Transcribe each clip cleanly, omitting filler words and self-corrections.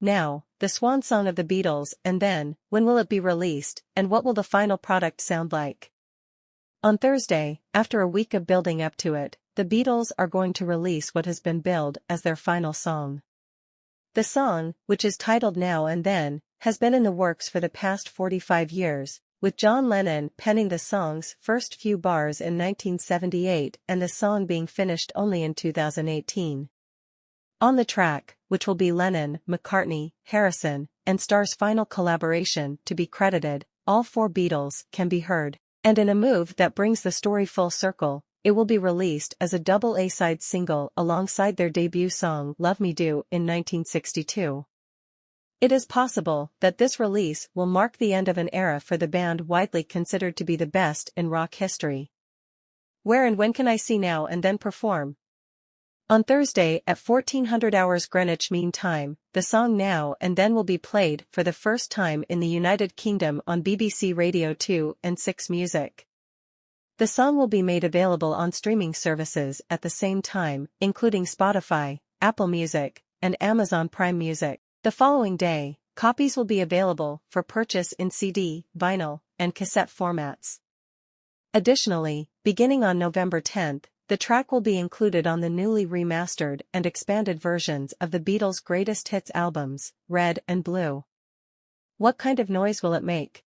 Now, the swan song of the Beatles, and then, when will it be released, and what will the final product sound like? On Thursday, after a week of building up to it, the Beatles are going to release what has been billed as their final song. The song, which is titled Now and Then, has been in the works for the past 45 years, with John Lennon penning the song's first few bars in 1978 and the song being finished only in 2018. On the track, which will be Lennon, McCartney, Harrison, and Starr's final collaboration to be credited, all four Beatles can be heard, and in a move that brings the story full circle, it will be released as a double A-side single alongside their debut song Love Me Do in 1962. It is possible that this release will mark the end of an era for the band widely considered to be the best in rock history. Where and when can I see Now and Then perform? On Thursday at 1400 hours Greenwich Mean Time, the song Now and Then will be played for the first time in the United Kingdom on BBC Radio 2 and 6 Music. The song will be made available on streaming services at the same time, including Spotify, Apple Music, and Amazon Prime Music. The following day, copies will be available for purchase in CD, vinyl, and cassette formats. Additionally, beginning on November 10th, the track will be included on the newly remastered and expanded versions of the Beatles' greatest hits albums, Red and Blue. What kind of noise will it make?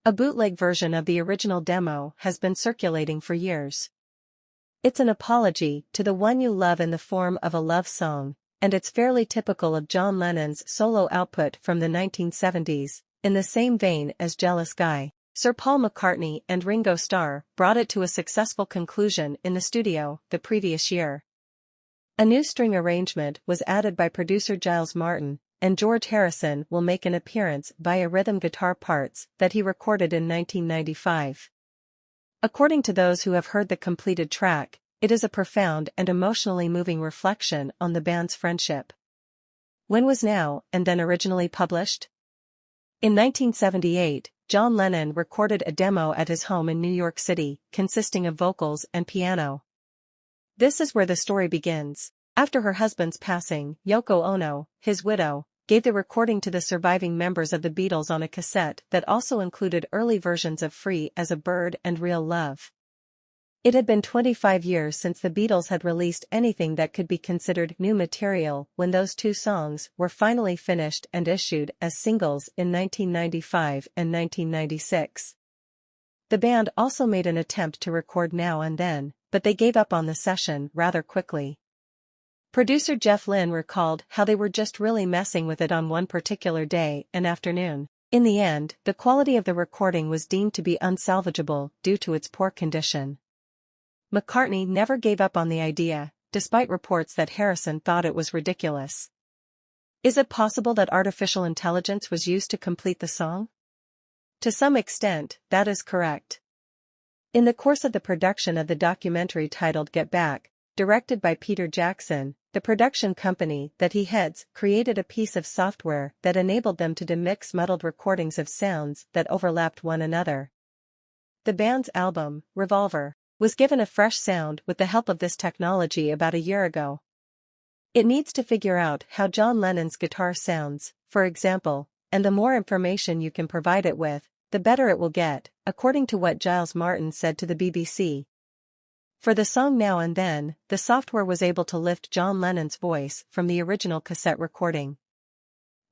A bootleg version of the original demo has been circulating for years. It's an apology to the one you love in the form of a love song, and it's fairly typical of John Lennon's solo output from the 1970s, in the same vein as Jealous Guy. Sir Paul McCartney and Ringo Starr brought it to a successful conclusion in the studio the previous year. A new string arrangement was added by producer Giles Martin, and George Harrison will make an appearance via rhythm guitar parts that he recorded in 1995. According to those who have heard the completed track, it is a profound and emotionally moving reflection on the band's friendship. When was Now and Then originally published? In 1978, John Lennon recorded a demo at his home in New York City, consisting of vocals and piano. This is where the story begins. After her husband's passing, Yoko Ono, his widow, gave the recording to the surviving members of the Beatles on a cassette that also included early versions of Free as a Bird and Real Love. It had been 25 years since the Beatles had released anything that could be considered new material when those two songs were finally finished and issued as singles in 1995 and 1996. The band also made an attempt to record Now and Then, but they gave up on the session rather quickly. Producer Jeff Lynne recalled how they were just really messing with it on one particular day and afternoon. In the end, the quality of the recording was deemed to be unsalvageable due to its poor condition. McCartney never gave up on the idea, despite reports that Harrison thought it was ridiculous. Is it possible that artificial intelligence was used to complete the song? To some extent, that is correct. In the course of the production of the documentary titled Get Back, directed by Peter Jackson, the production company that he heads created a piece of software that enabled them to demix muddled recordings of sounds that overlapped one another. The band's album, Revolver, was given a fresh sound with the help of this technology about a year ago. It needs to figure out how John Lennon's guitar sounds, for example, and the more information you can provide it with, the better it will get, according to what Giles Martin said to the BBC. For the song Now and Then, the software was able to lift John Lennon's voice from the original cassette recording.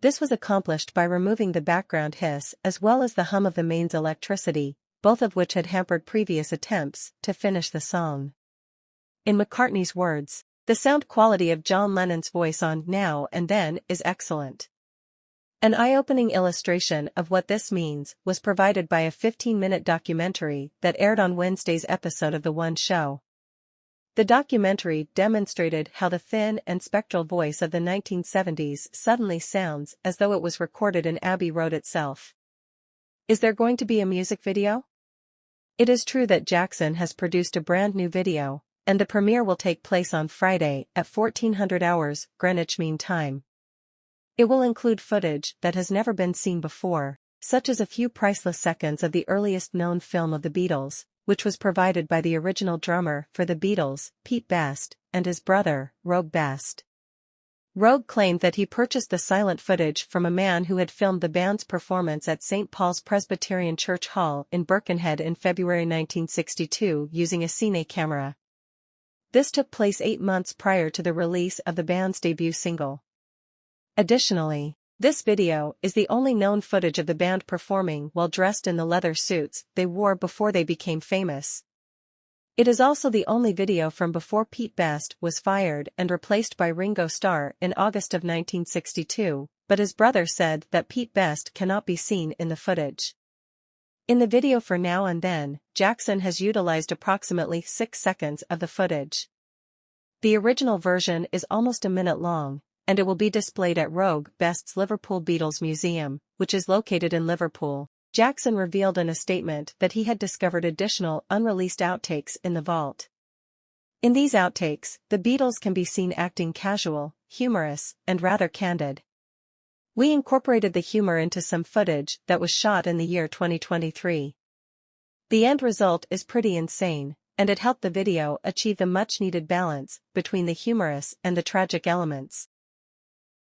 This was accomplished by removing the background hiss as well as the hum of the mains electricity, both of which had hampered previous attempts to finish the song. In McCartney's words, the sound quality of John Lennon's voice on Now and Then is excellent. An eye-opening illustration of what this means was provided by a 15-minute documentary that aired on Wednesday's episode of The One Show. The documentary demonstrated how the thin and spectral voice of the 1970s suddenly sounds as though it was recorded in Abbey Road itself. Is there going to be a music video? It is true that Jackson has produced a brand new video, and the premiere will take place on Friday at 1400 hours Greenwich Mean Time. It will include footage that has never been seen before, such as a few priceless seconds of the earliest known film of the Beatles, which was provided by the original drummer for the Beatles, Pete Best, and his brother, Rogue Best. Rogue claimed that he purchased the silent footage from a man who had filmed the band's performance at St. Paul's Presbyterian Church Hall in Birkenhead in February 1962 using a Cine camera. This took place 8 months prior to the release of the band's debut single. Additionally, this video is the only known footage of the band performing while dressed in the leather suits they wore before they became famous. It is also the only video from before Pete Best was fired and replaced by Ringo Starr in August of 1962, but his brother said that Pete Best cannot be seen in the footage. In the video for Now and Then, Jackson has utilized approximately 6 seconds of the footage. The original version is almost a minute long, and it will be displayed at Rogue Best's Liverpool Beatles Museum, which is located in Liverpool. Jackson revealed in a statement that he had discovered additional unreleased outtakes in the vault. In these outtakes, the Beatles can be seen acting casual, humorous, and rather candid. We incorporated the humor into some footage that was shot in the year 2023. The end result is pretty insane, and it helped the video achieve the much-needed balance between the humorous and the tragic elements.